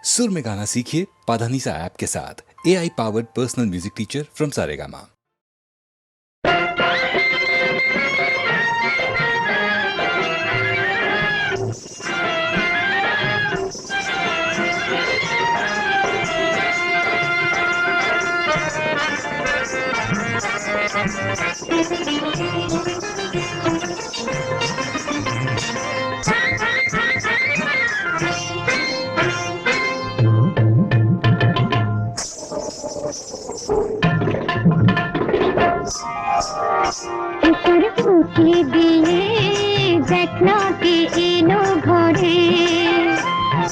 सुर में गाना सीखिए पाधानीसा ऐप के साथ। AI powered personal music teacher from Saregama. देखना के एलो घरे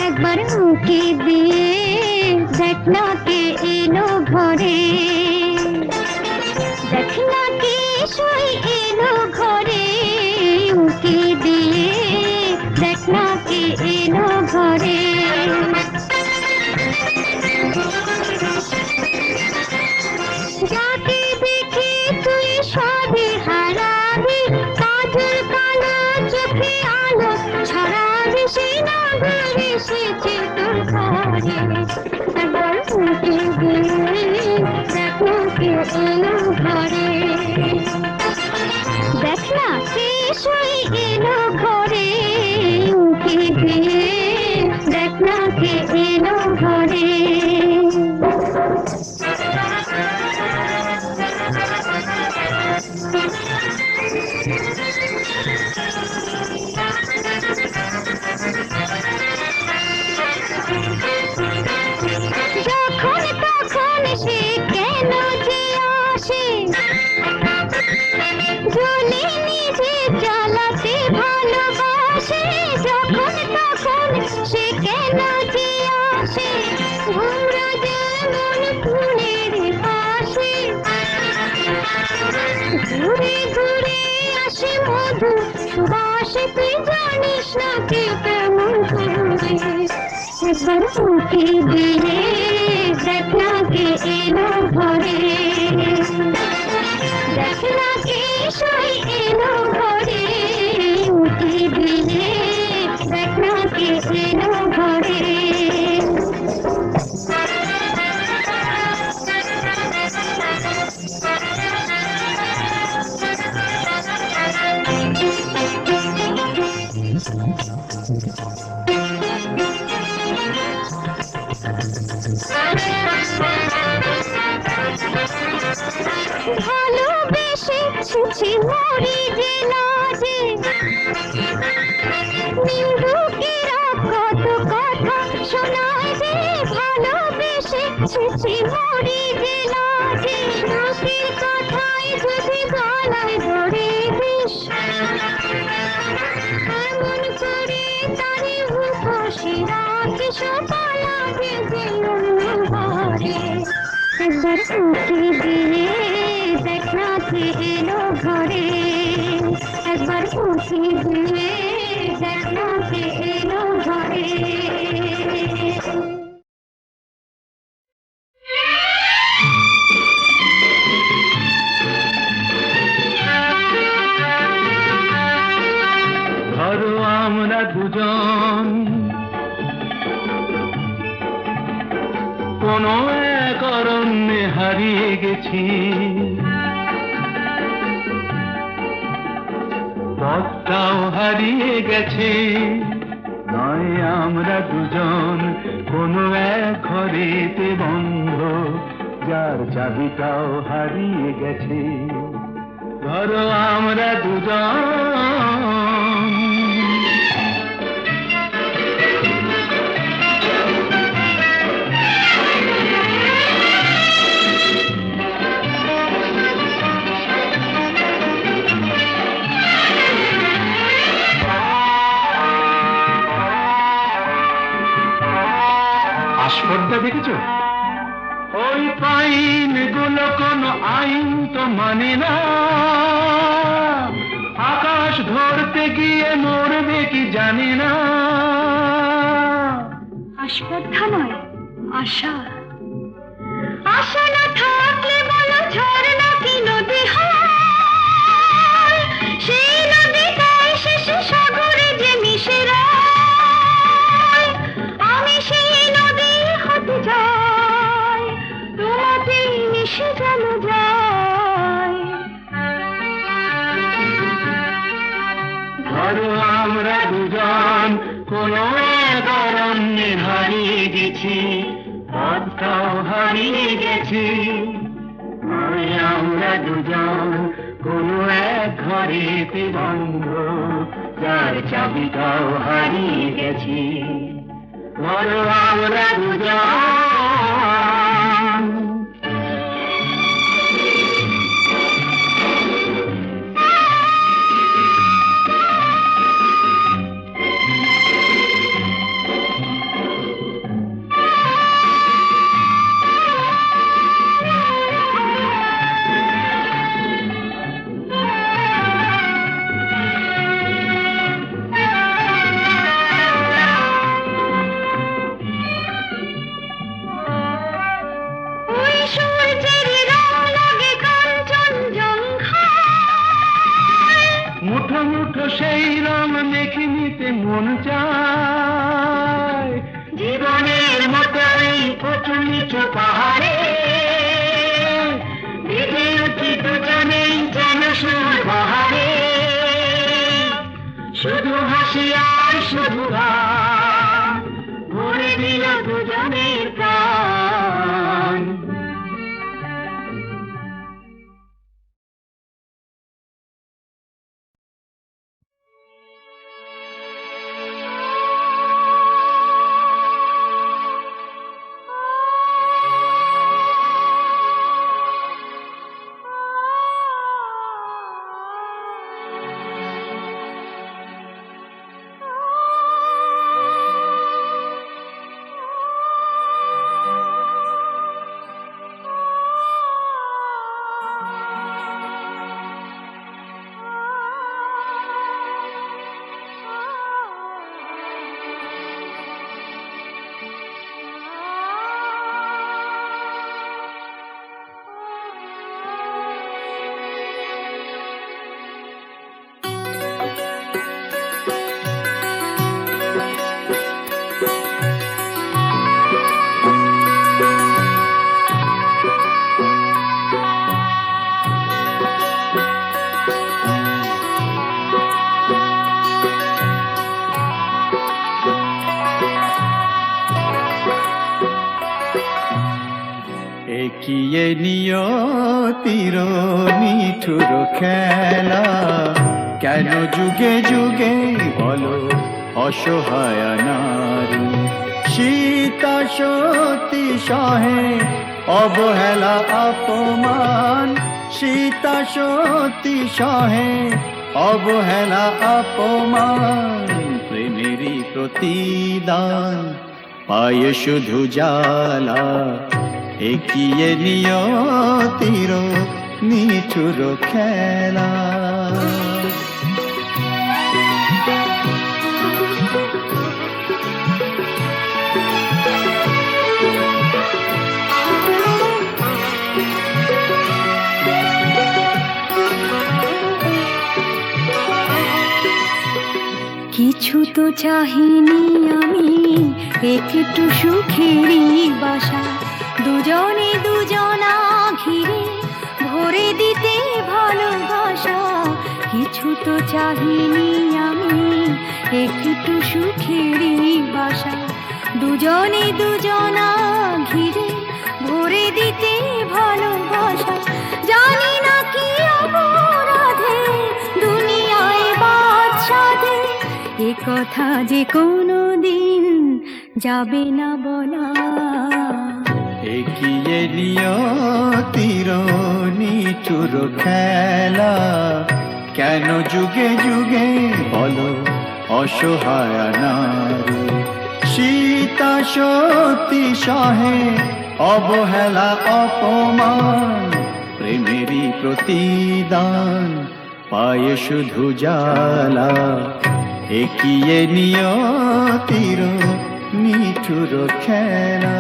एक बार उनके दिए देखना के एलो घरे देखना के सोई एलो घरे उनके दिए देखना के एलो घरे जाके देखी तुई शादी हाराबी काजल काला चोखे आलो छड़ाबी सीना भरे से चितुर खारे अगर उनके दिए देखना के एलो घरे देखना के सोई एलो घरे उनके दिए देखना के एलो घरे যখন তখন সে কেন যে আসে জ্বলে নিজে জ্বালাতে ভালোবাসে যখন তখন সে কেন যে আসে ঘুমরা যেমন ফুলের পাশে ঘুরে ঘুরে আসে মধু সুবাসে তুই জানিস না কে কেমন করে একবার উঠে দিয়ে দেখনা কে এলো ঘরে দেখনা কে সই এলো ঘরে উঠে দিয়ে দেখনা কে এলো ঘরে ভালোবেসে ছুছি মরি যে লাজে নিন্দুকেরা কত কথা শোনায় যে ভালোবেসে ছুছি মরি যে লাজে লোকের কথায় যদি গলায় ধরে বিষ এমন করে তারে উপসে রাখে সকালা বেজে ঘরে একবার উঠে দিয়ে দেখনা কে এলো ঘরে একবার উঠে দিয়ে দেখনা কে এলো ঘরে ধরো আমরা দুজন কোনো এক অরণ্যে হারিয়ে গেছি পথটাও হারিয়ে গেছে নয় আমরা দুজন কোনো এক ঘরেতে বন্ধ যার চাবিটাও হারিয়ে গেছে ধরো আমরা দুজন আস্পর্ধা দেখেছো ওই পাইন গুলো কোনো আইন তো মানে না আকাশ ধরতে গিয়ে মরবে কি জানি না আস্পর্ধা নয় আশা আশা না থাকলে বলো ঝর্ণা কি নদী হয় সেই নদীটাই শেষে সাগরে যে মিশে রয় আমি সেই নদী ধরো আমরা দুজন কোনো এক অরণ্যে হারিয়ে গেছি, পথটাও হারিয়ে গেছি। ধরো আমরা দুজন কোনো এক ঘরেতে বন্ধ, যার চাবিটাও হারিয়ে গেছি। ধরো আমরা দুজন। ওই সূর্যের রং লাগে কাঞ্চনজঙ্ঘায়, মুঠো মুঠো সেই রং মেখে নিতে মন চায়। জীবনের মতো এই উঁচু নিচু পাহাড়ে ভিজে উঠি দুজনেই যেন সুর বাহারে। শুধু হাসি আর শুধু গান ভরে দিল দুজনের প্রাণ। একিয়ে নিয়তির নিঠুর খেলা, কেন যুগে যুগে বলো অসহায় নারী। সীতা সতী সহে অবহেলা অপমান, সীতা সতী সহে অবহেলা অপমান। প্রেমেরই প্রতিদান পায়ে শুধু জ্বালা, একিয়ে নিয়তির নিঠুর খেলা। কিছু তো চাহিনি আমি, একটু সুখেরই বাসা, দুজনে দুজনা ঘিরে ভরে দিতে ভালোবাসা। কিছু তো চাহিনি আমি, একটু সুখেরই বাসা, দুজনে দুজনা ঘিরে ভরে দিতে ভালোবাসা। জানি না কি অপরাধে দুনিয়ায় বাদ সাধে, এ কথা যে কোনো দিন যাবে না বলা। একিয়ে নিয়তির নিঠুর খেলা, কেন যুগে যুগে বলো অসহায় নারী। সীতা সতী সহে অবহেলা অপমান, প্রেমেরই প্রতিদান পায়ে শুধু জ্বালা। একিয়ে নিয়তির নিঠুর খেলা।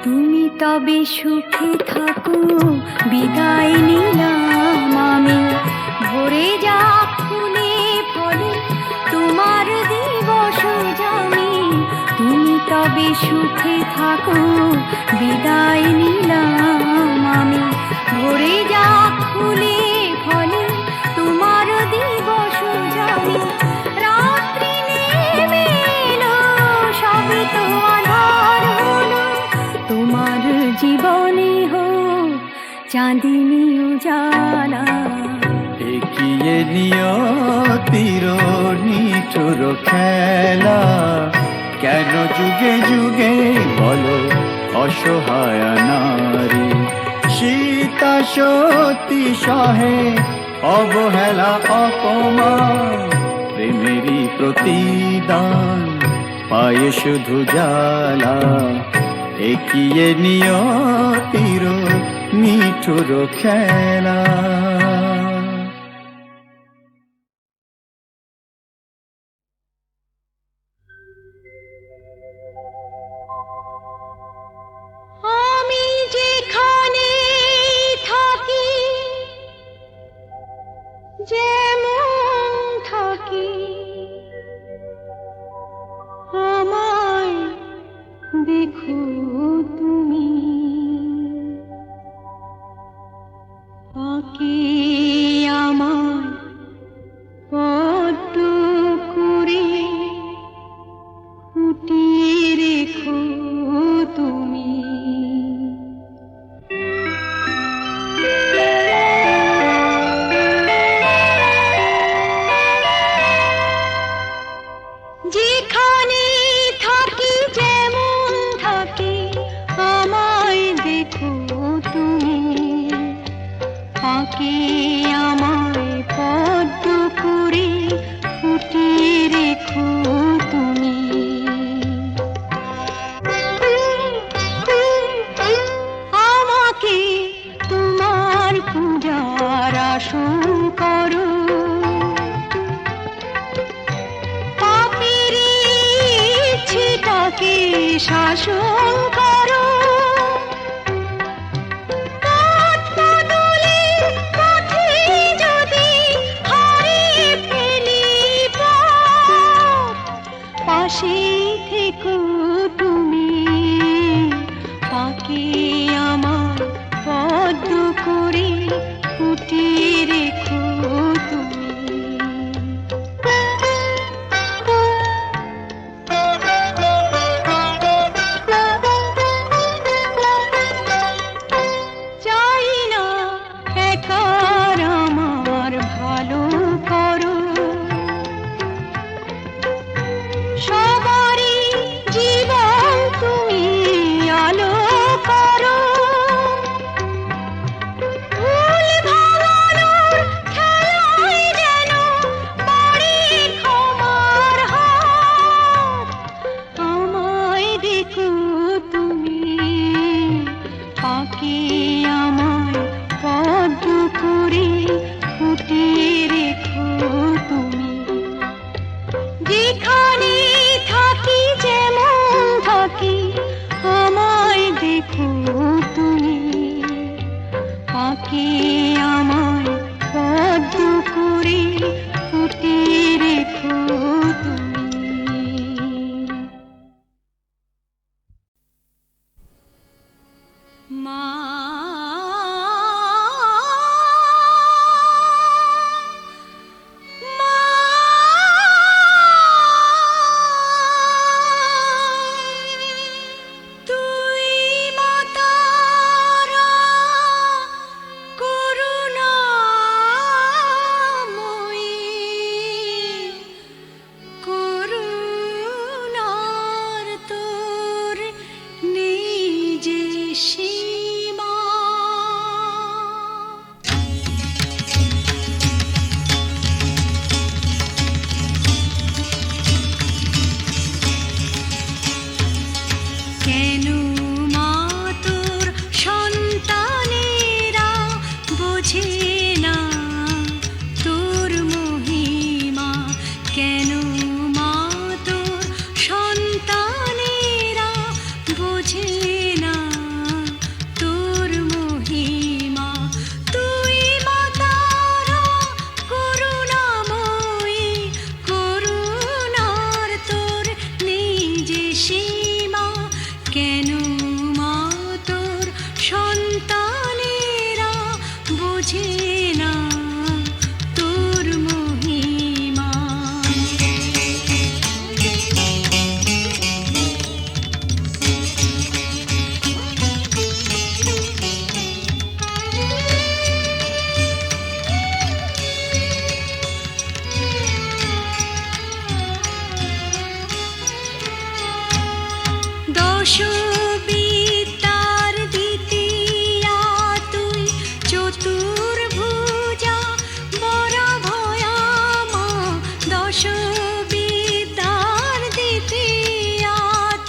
তুমি তবে সুখে থাকো, বিদায় নিলাম আমি, তবে সুখে থাকো বিদায় নিলাম আমি। ভরে যাক ফুলে ফলে তোমার দিবস জানি। রাত্রি নেমে এলো সবে তো আধার হলো, তোমার জীবনে হোক চাঁদিনী উজালা। এগিয়ে নিয়তির নিঠুর খেলা, কেন যুগে যুগে বলো অসহায় নারী। সীতা সতী সহে অবহেলা অপমান, প্রেমেরই প্রতিদান পায়ে শুধু জ্বালা। এগিয়ে নিয়তির নিঠুর খেলা। আমি যেখানে থাকি যেমন থাকি, আমায় দেখো তুমি। আঁকে আমায় পদ্ম করে ফুটিয়ে রেখো তুমি। যেখানে থাকি যেমন থাকি, আমায় দেখো তুমি। আঁকে আমায় পদ্ম করে ফুটিয়ে রেখো তুমি। আমাকে তোমার পূজার আসন করো, পাপের ইচ্ছেটাকে শাসন করো। পথ বদলের পথে যদি হারিয়ে ফেলি পথ, পাশে থেকো তুমি। পাকে আমার পদ্ম করে ফুটিয়ে রেখো তুমি। চাই না একার আমার ভালো করো, সবারই জীবন তুমি আলো করো। ভুল ভাঙানোর খেলায় যেন বাড়ি ক্ষমার হাত, আমায় দেখো তুমি। পাকে আমায় পদ্ম করে ফুটিয়ে রেখো তুমি। যেখানে দশ বিদ্যার দ্বিতীয়া তুই, চতুর্ভুজা বরা ভয়া মা। দশ বিদ্যার দ্বিতীয়া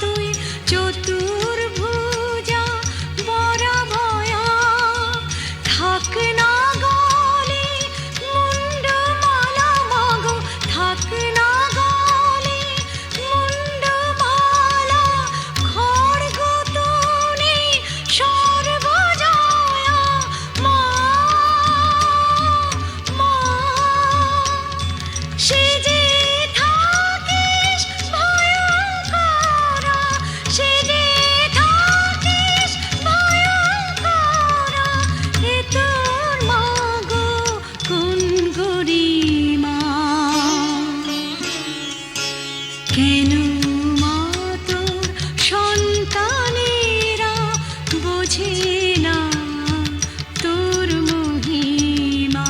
তুই, চতুর্ভুজা বরা ভয়া। থাক না গলে মুন্ডমালা মাগো, থাক না গলে মুন্ডমালা। খড়গ তুনি সর্বজয়া মা, মা। সেজে থাকিস ভয়ঙ্করা, সেজে থাকিস ভয়ঙ্করা। এ তোর মা গো কোন গরিমা? কেন মা তোর সন্তানেরা বোঝে না তোর মহিমা?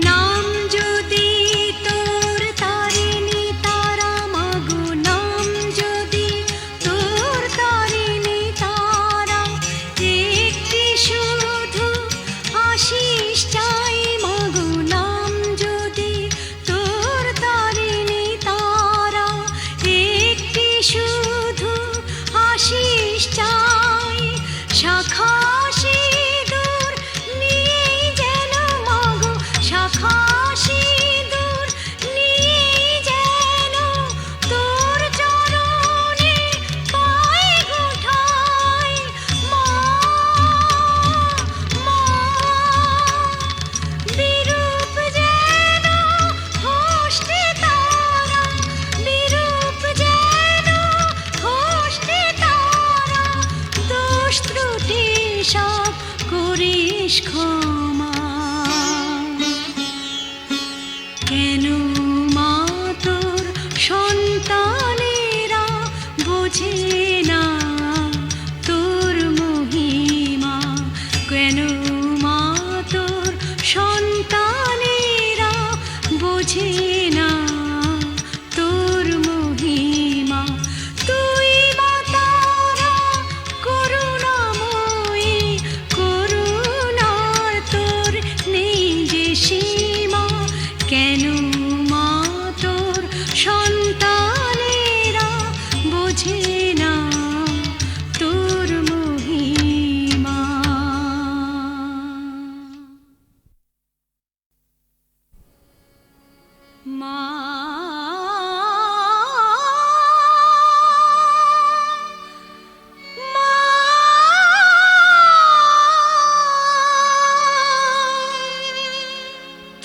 নাম যদি তোর তারিণী তারা মাগো, নাম যদি তোর তারিণী তারা। একটি শুধু আশিস চাই মাগো, নাম যদি তোর তারিণী তারা। একটি শুধু আশিস চাই, শাখা সিঁদুর নিয়ে যেন মাগো, শাখা সিঁদুর নিয়ে যেন তোর চরণে পায়ে গোঠাই মা, মা। বিরূপ যেন হস্তে তারা, বিরূপ যেন হস্তে তারা। দোষ ত্রুটি সব করিস ক্ষমা। কেন মা তোর সন্তানেরা বোঝে না তোর মহিমা? কেন মা তোর সন্তানেরা বোঝে না তোর মহিমা? তুই মা তারা করুণাময়ী, করুণার তোর নেই যে সীমা। কেন মা তোর সন্তানেরা বোঝে না তোর মহিমা? মা, মা।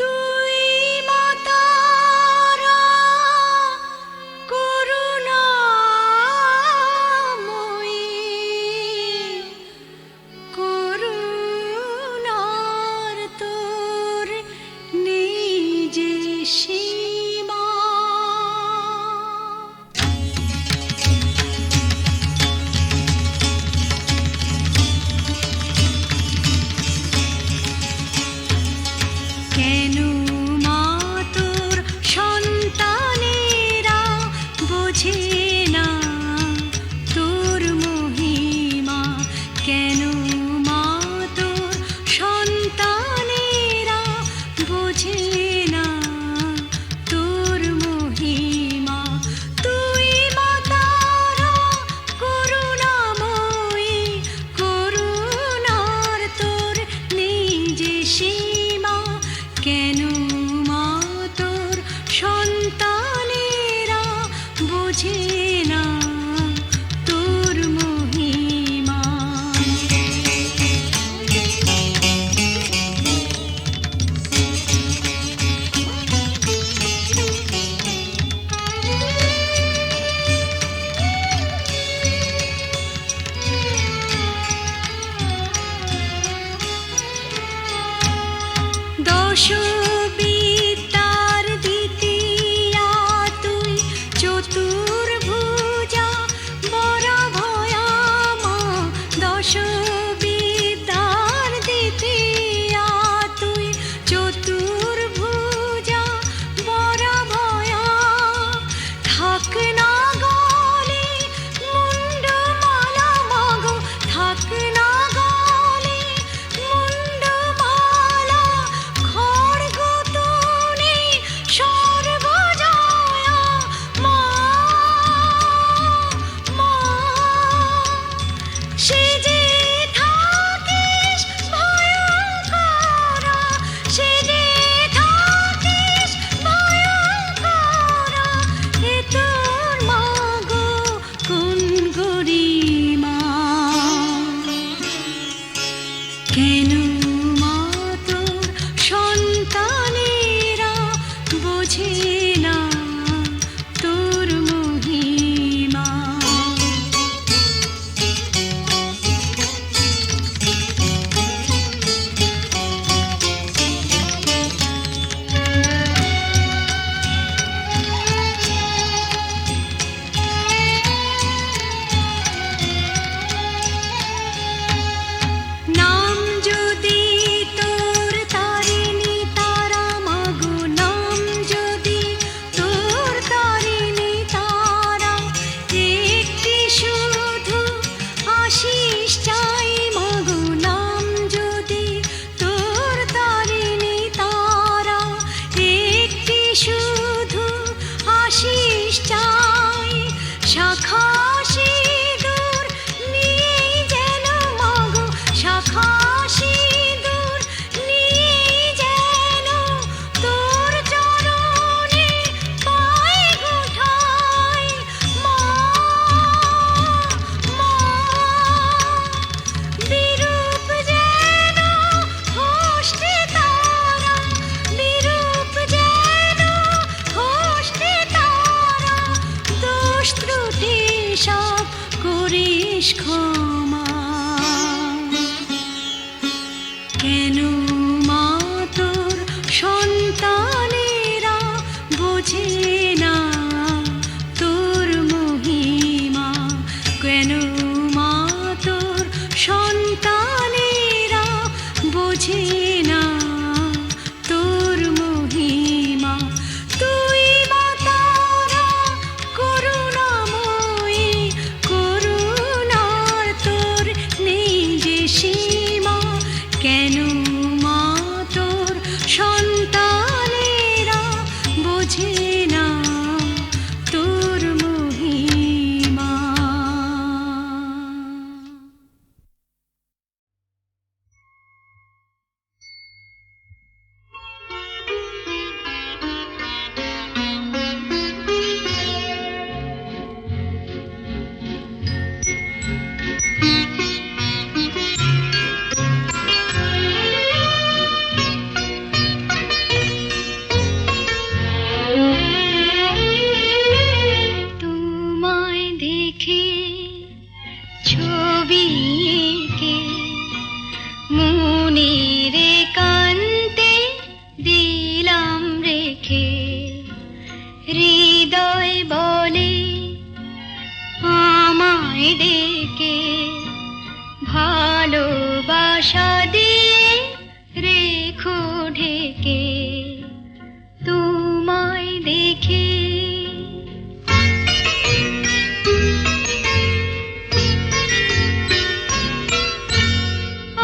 তুই মা তারা করুণাময়ী, করুণার তোর নেই যে সীমা। বোঝে না তোর মহিমা। নাম যদি তোর তারিণী তারা মাগো, নাম যদি তোর তারিণী তারা, একটি শুধু আশিস চাই মাগো। নাম যদি তোর তারিণী তারা, একটি শুধু আশিস চাই। শাখা সিঁদুর নিয়েই যেন মাগো, শাখা সিঁদুর নিয়েই যেন তোর চরণে পাই গোঠাই। মা, মা, বিরূপ যেন হস্তে তারা, বিরূপ যেন হস্তে তারা, দোষ ত্রুটি সব করিস ক্ষমা। কেন মা তোর সন্তানেরা বোঝে না তোর মহিমা? কেন মা তোর সন্তানেরা বোঝে না তোর মহিমা? তুই মা তারা করুণাময়ী, করুণার তোর নেই যে সীমা। কেন মা তোর সন্তানেরা বোঝে না তোর মহিমা? তোমায় দেখে ছবি এঁকে মনের একান্তে দিলাম রেখে, হৃদয় বলে আমায় ডেকে, ভালোবাসা দিয়ে রেখো ঢেকে। তোমায় দেখে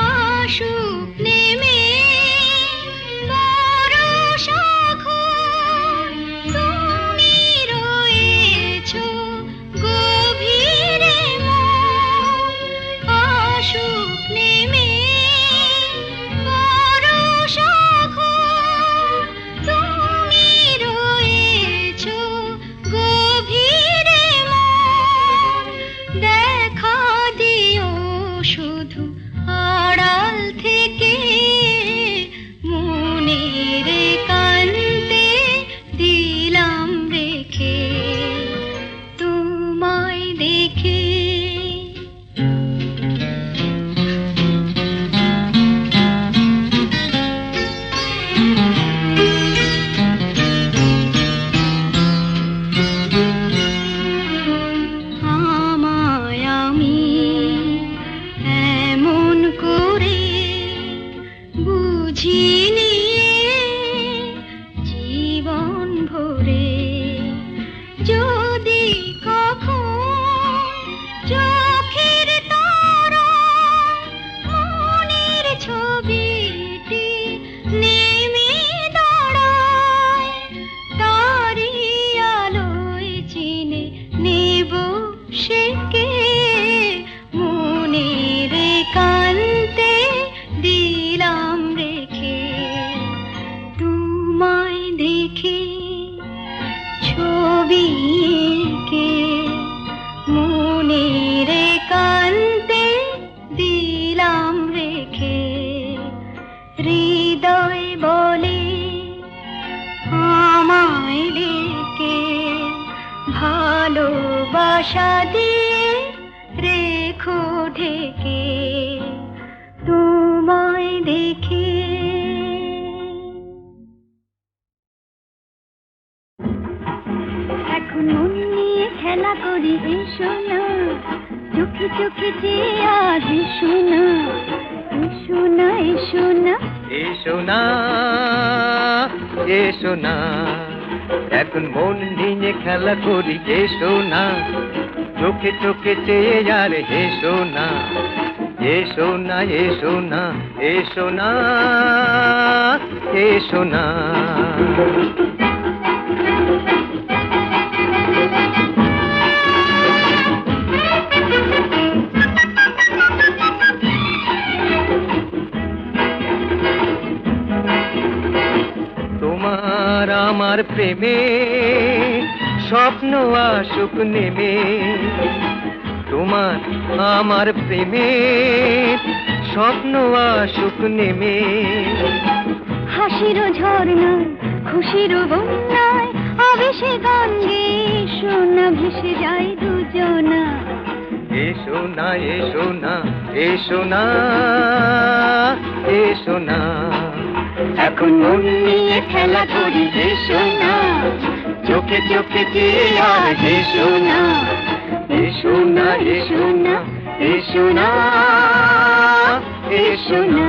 আসুক নেমে বরষা ঘোর, তুমি রয়েছো গভীরে মন। আসুক নেমে বরষা ঘোর, তুমি রয়েছো গভীরে মন। দেখা দিও শুধু আড়াল থেকে, মনের একান্তে দিলাম রেখে। তোমায় দেখে আমায় আমি এমন করে বুঝিনি জীবন ভরে। যদি কখন চোখের তারায় মনের ছবিটি নেমে দাঁড়ায়, তারি আলোয় চিনে নেব সেকে, মনের একান্তে দিলাম রেখে। তোমায় দেখে ছবি এঁকে মনের একান্তে দিলাম রেখে, হৃদয় বলে আমায় ভালোবাসা দিয়ে রেখো ঢেকে তোমায় দেখে। এখন মন নিয়ে খেলা করি এসো না, চোখে চোখে চেয়ে আজ এসো না, এসো না, এসো না, এসো না, এসো না, এখন মন নিয়ে খেলা করি এসো না, চোখে চোখে চেয়ে আর এসো না, এসো না, এসো না, এসো না, এসো না। তোমার আমার প্রেমে স্বপ্ন আসুক নেমে, তোমার আমার প্রেমে স্বপ্ন আসুক নেমে, হাসির ঝর্ণায় খুশির বন্যায় আবেশে গান গেয়ে শোনা ভেসে যায় দুজনা। এসো না, এসো না, এসো না, এসো না, এখন মন নিয়ে খেলা করি এসো না, চোখে চোখে চেয়ে আর এসো না, এসো না, এসো না, এসো না, এসো না।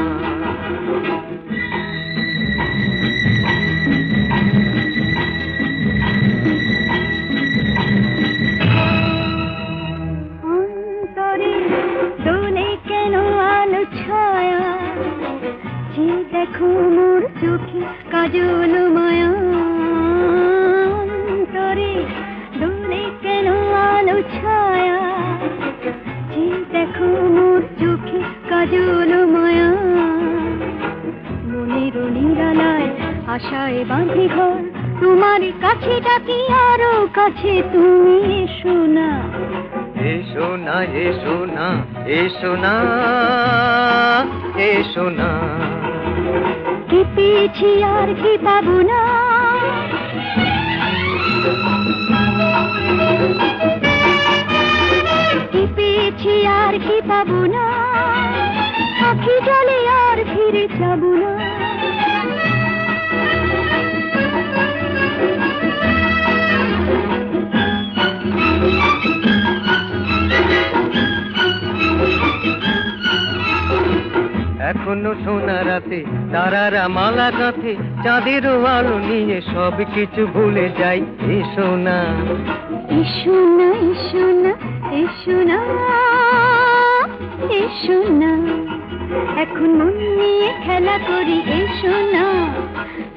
অন্তরে দোলে কেন আলো ছায়া, যে দেখো মোর চোখে কাজল মায়া। অন্তরে দোলে কেন আলো ছায়া, যে দেখো মোর চোখে কাজল মায়া। মনের নিরালায় আশায় বাঁধি ঘর, তোমার কাছে ডাকি আরো কাছে তুমি এসো না, এসো না, এসো না, এসো না, এসো না। কি পেয়েছি আর কি পাবো না, কি পেয়েছি আর কি পাবো না, আখি জলে আর ফিরে যাবো না। এখনো সোনা রাতে তারারা মালা গাঁথে, চাঁদেরও আলো নিয়ে সব কিছু ভুলে যাই। এসো না, এসো না, এসো না, এসো না, এসো না, এখন মন নিয়ে খেলা করি এসো না,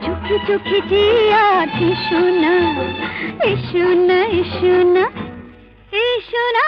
চোখে চোখে চেয়ে আজ এসো না, এসো না, এসো না, এসো না।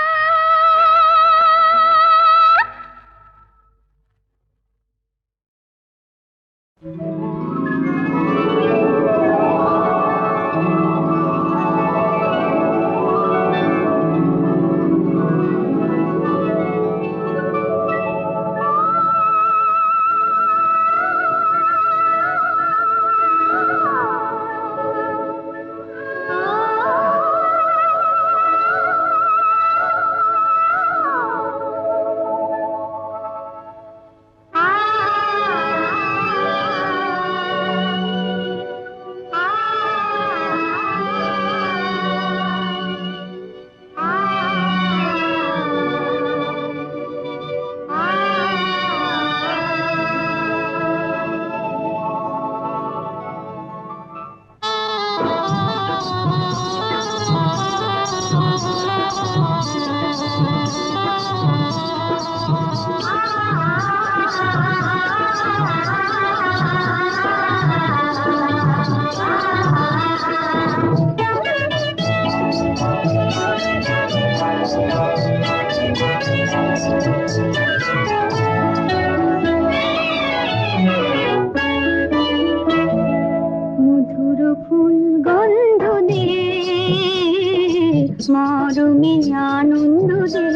মরমে আনন্দ দে,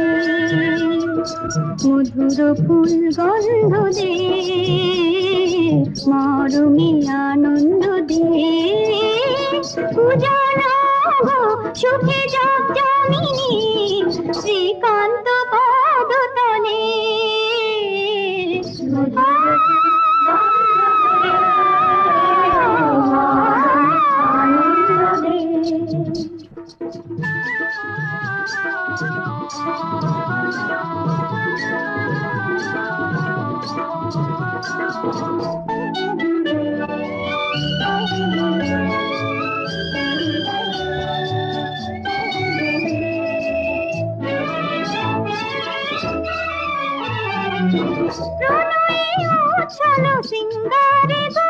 মধুর ফুল গন্ধ দে, মরমে আনন্দ দে, পূজা গো সুখে জগজমিনী শ্রীকান্ত পদতলে চলো সিঙ্গারে গো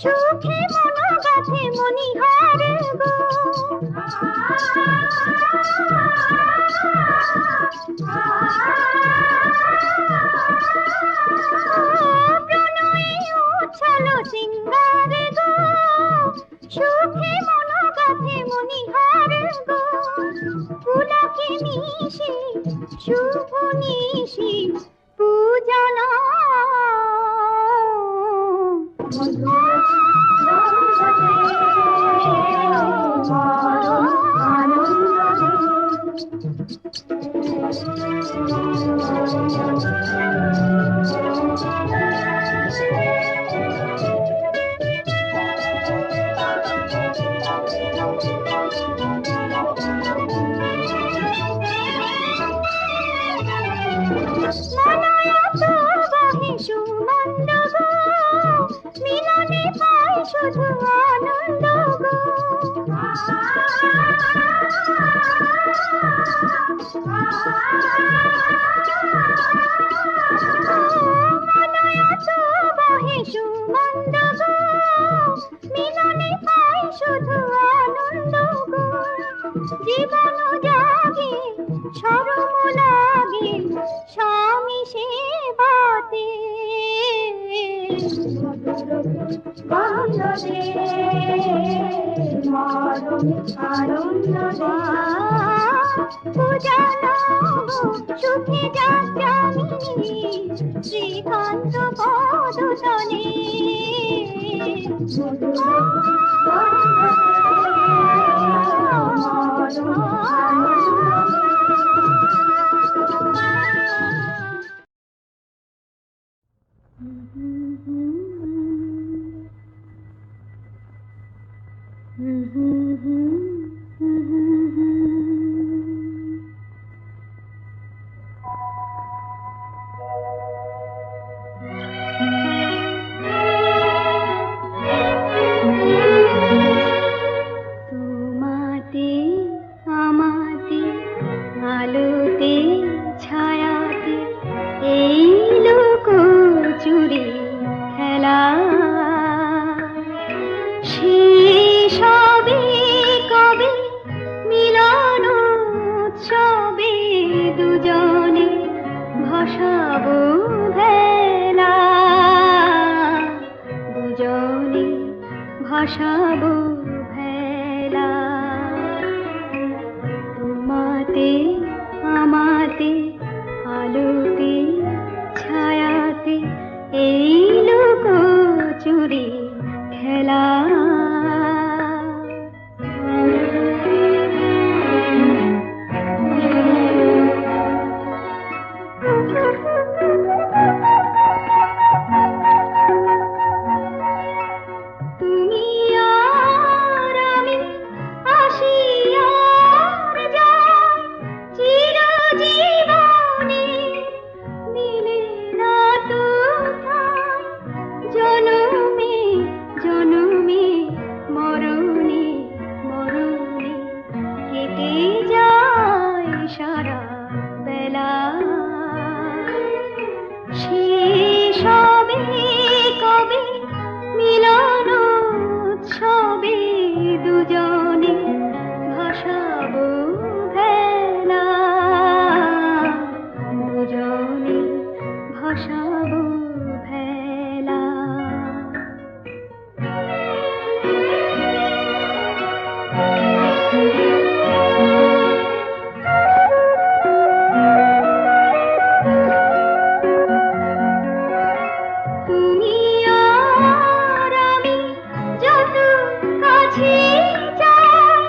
সুখে মন গাথে মনিহারে গো প্রণয়ে চলো সিঙ্গারে গো সুখে মন গাথে মনিহারে গো পুলকে নিশি শুভ নিশি পূজনা সুমন্দ গো মিলনে পাই শুধু আনন্দ গো মনয়ত বহে সুমন্দ গো মিলনে পাই শুধু আনন্দ গো জীবন জাগে শরম লাগে স্বামী সেবাতে সুখে জগজমিনী শ্রীকান্ত পদতলে তোমাতে আমাতে আলোতে ছায়াতে এই লোক চুরি খেলা সবে কবে মিলন উৎসবে দুজনে ভাসাবো ভেলা দুজনে ভাসাবো ভেলা তোমাতে আমাতে আলোতে ছায়াতে এই লোক চুরি খেলা তুমি আর আমি আসি আর যাই চিরজীবনে মিলে না তো ঠাঁই জনমে জনমে মরণে মরণে কেটে যায় সারা বেলা শেষ হবে কবে মিলন উৎসবে দুজনে ভাসাবো ভেলা দুজনে ভাসাবো ভেলা তুমি আর আমি যত কাছে যাই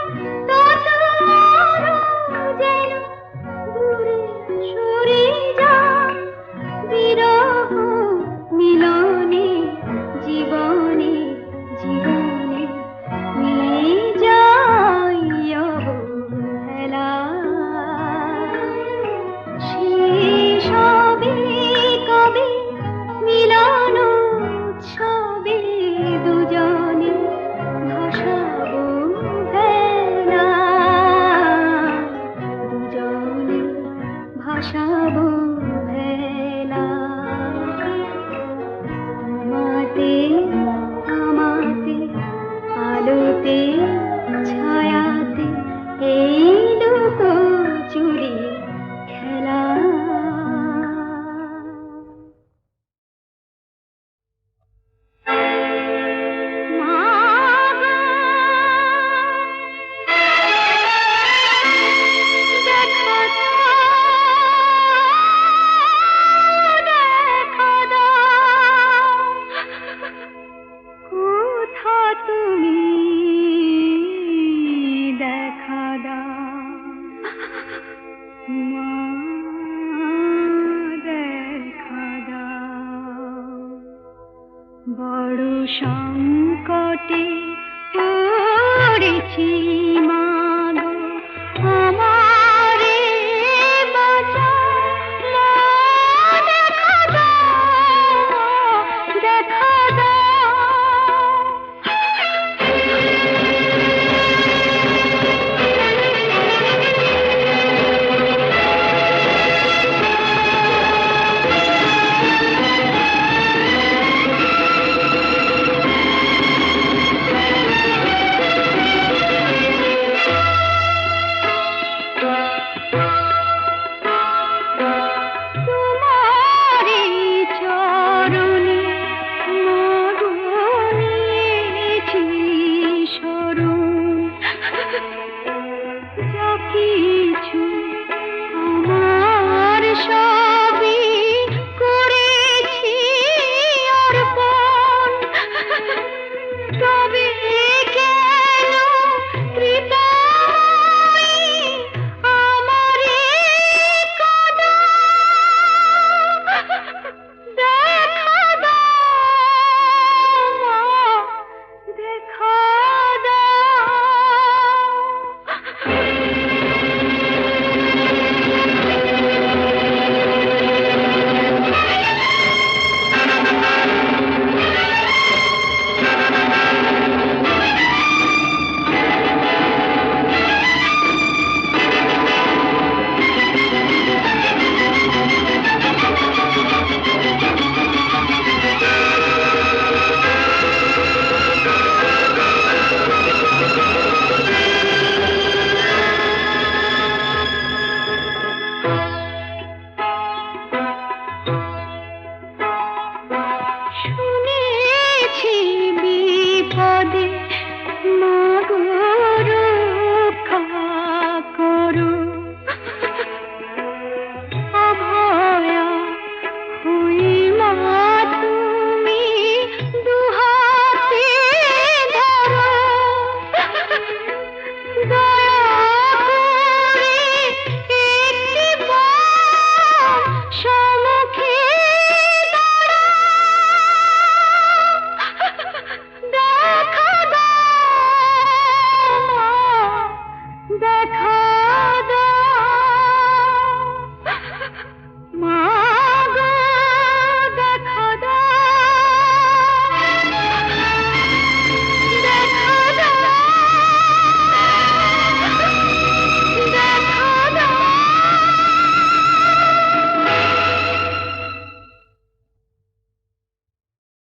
খুশি